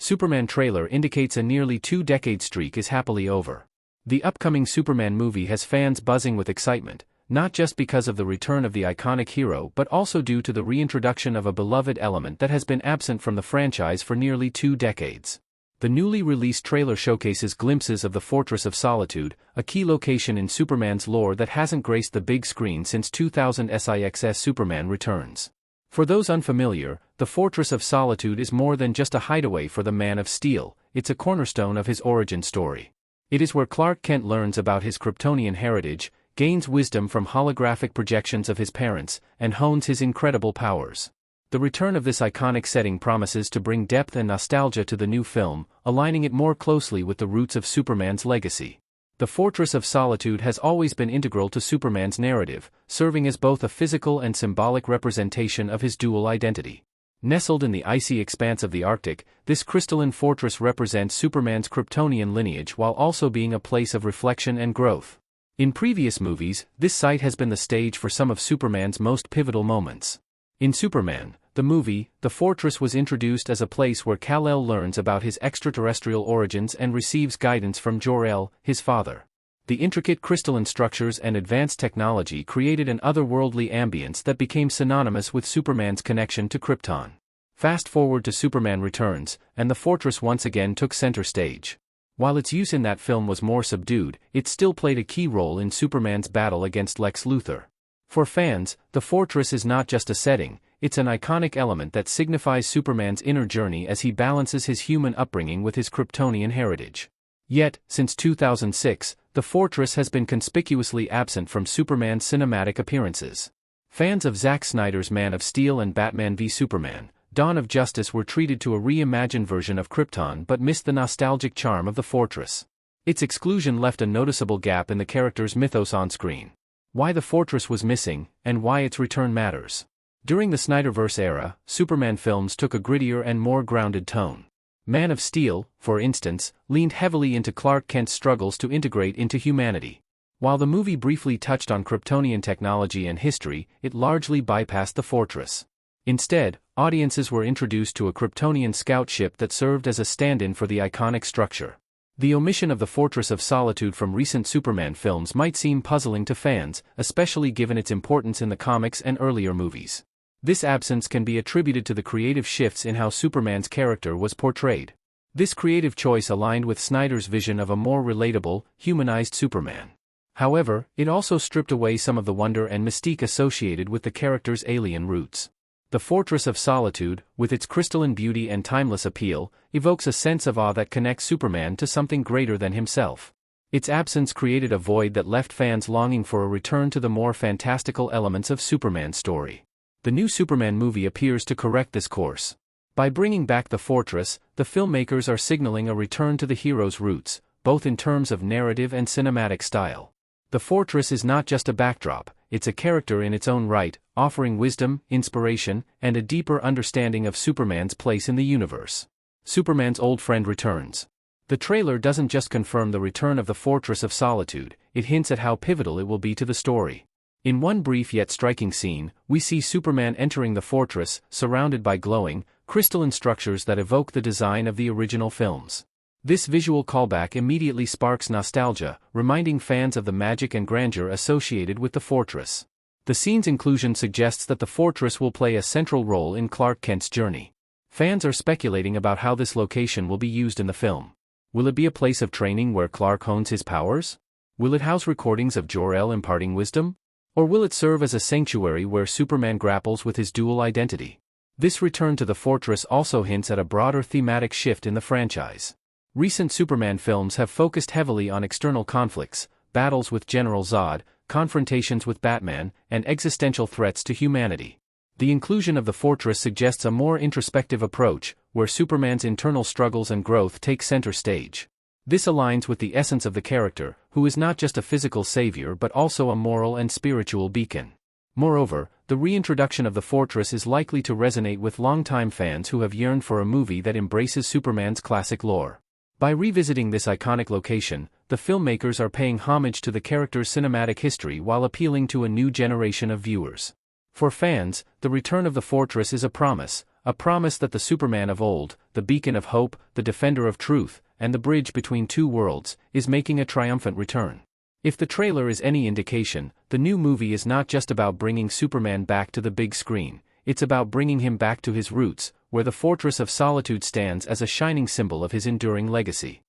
Superman trailer indicates a nearly 2-decade streak is happily over. The upcoming Superman movie has fans buzzing with excitement, not just because of the return of the iconic hero but also due to the reintroduction of a beloved element that has been absent from the franchise for nearly 2 decades. The newly released trailer showcases glimpses of the Fortress of Solitude, a key location in Superman's lore that hasn't graced the big screen since 2006's Superman Returns. For those unfamiliar, the Fortress of Solitude is more than just a hideaway for the Man of Steel, it's a cornerstone of his origin story. It is where Clark Kent learns about his Kryptonian heritage, gains wisdom from holographic projections of his parents, and hones his incredible powers. The return of this iconic setting promises to bring depth and nostalgia to the new film, aligning it more closely with the roots of Superman's legacy. The Fortress of Solitude has always been integral to Superman's narrative, serving as both a physical and symbolic representation of his dual identity. Nestled in the icy expanse of the Arctic, this crystalline fortress represents Superman's Kryptonian lineage while also being a place of reflection and growth. In previous movies, this site has been the stage for some of Superman's most pivotal moments. In Superman, the movie, the fortress was introduced as a place where Kal-El learns about his extraterrestrial origins and receives guidance from Jor-El, his father. The intricate crystalline structures and advanced technology created an otherworldly ambience that became synonymous with Superman's connection to Krypton. Fast forward to Superman Returns, and the fortress once again took center stage. While its use in that film was more subdued, it still played a key role in Superman's battle against Lex Luthor. For fans, the fortress is not just a setting, it's an iconic element that signifies Superman's inner journey as he balances his human upbringing with his Kryptonian heritage. Yet, since 2006, the fortress has been conspicuously absent from Superman's cinematic appearances. Fans of Zack Snyder's Man of Steel and Batman v Superman, Dawn of Justice were treated to a reimagined version of Krypton but missed the nostalgic charm of the fortress. Its exclusion left a noticeable gap in the character's mythos on screen. Why the fortress was missing, and why its return matters. During the Snyderverse era, Superman films took a grittier and more grounded tone. Man of Steel, for instance, leaned heavily into Clark Kent's struggles to integrate into humanity. While the movie briefly touched on Kryptonian technology and history, it largely bypassed the fortress. Instead, audiences were introduced to a Kryptonian scout ship that served as a stand-in for the iconic structure. The omission of the Fortress of Solitude from recent Superman films might seem puzzling to fans, especially given its importance in the comics and earlier movies. This absence can be attributed to the creative shifts in how Superman's character was portrayed. This creative choice aligned with Snyder's vision of a more relatable, humanized Superman. However, it also stripped away some of the wonder and mystique associated with the character's alien roots. The Fortress of Solitude, with its crystalline beauty and timeless appeal, evokes a sense of awe that connects Superman to something greater than himself. Its absence created a void that left fans longing for a return to the more fantastical elements of Superman's story. The new Superman movie appears to correct this course. By bringing back the fortress, the filmmakers are signaling a return to the hero's roots, both in terms of narrative and cinematic style. The fortress is not just a backdrop, it's a character in its own right, offering wisdom, inspiration, and a deeper understanding of Superman's place in the universe. Superman's old friend returns. The trailer doesn't just confirm the return of the Fortress of Solitude, it hints at how pivotal it will be to the story. In one brief yet striking scene, we see Superman entering the fortress, surrounded by glowing, crystalline structures that evoke the design of the original films. This visual callback immediately sparks nostalgia, reminding fans of the magic and grandeur associated with the fortress. The scene's inclusion suggests that the fortress will play a central role in Clark Kent's journey. Fans are speculating about how this location will be used in the film. Will it be a place of training where Clark hones his powers? Will it house recordings of Jor-El imparting wisdom? Or will it serve as a sanctuary where Superman grapples with his dual identity? This return to the fortress also hints at a broader thematic shift in the franchise. Recent Superman films have focused heavily on external conflicts, battles with General Zod, confrontations with Batman, and existential threats to humanity. The inclusion of the fortress suggests a more introspective approach, where Superman's internal struggles and growth take center stage. This aligns with the essence of the character, who is not just a physical savior but also a moral and spiritual beacon. Moreover, the reintroduction of the fortress is likely to resonate with longtime fans who have yearned for a movie that embraces Superman's classic lore. By revisiting this iconic location, the filmmakers are paying homage to the character's cinematic history while appealing to a new generation of viewers. For fans, the return of the fortress is a promise A promise that the Superman of old, the beacon of hope, the defender of truth, and the bridge between two worlds, is making a triumphant return. If the trailer is any indication, the new movie is not just about bringing Superman back to the big screen, it's about bringing him back to his roots, where the Fortress of Solitude stands as a shining symbol of his enduring legacy.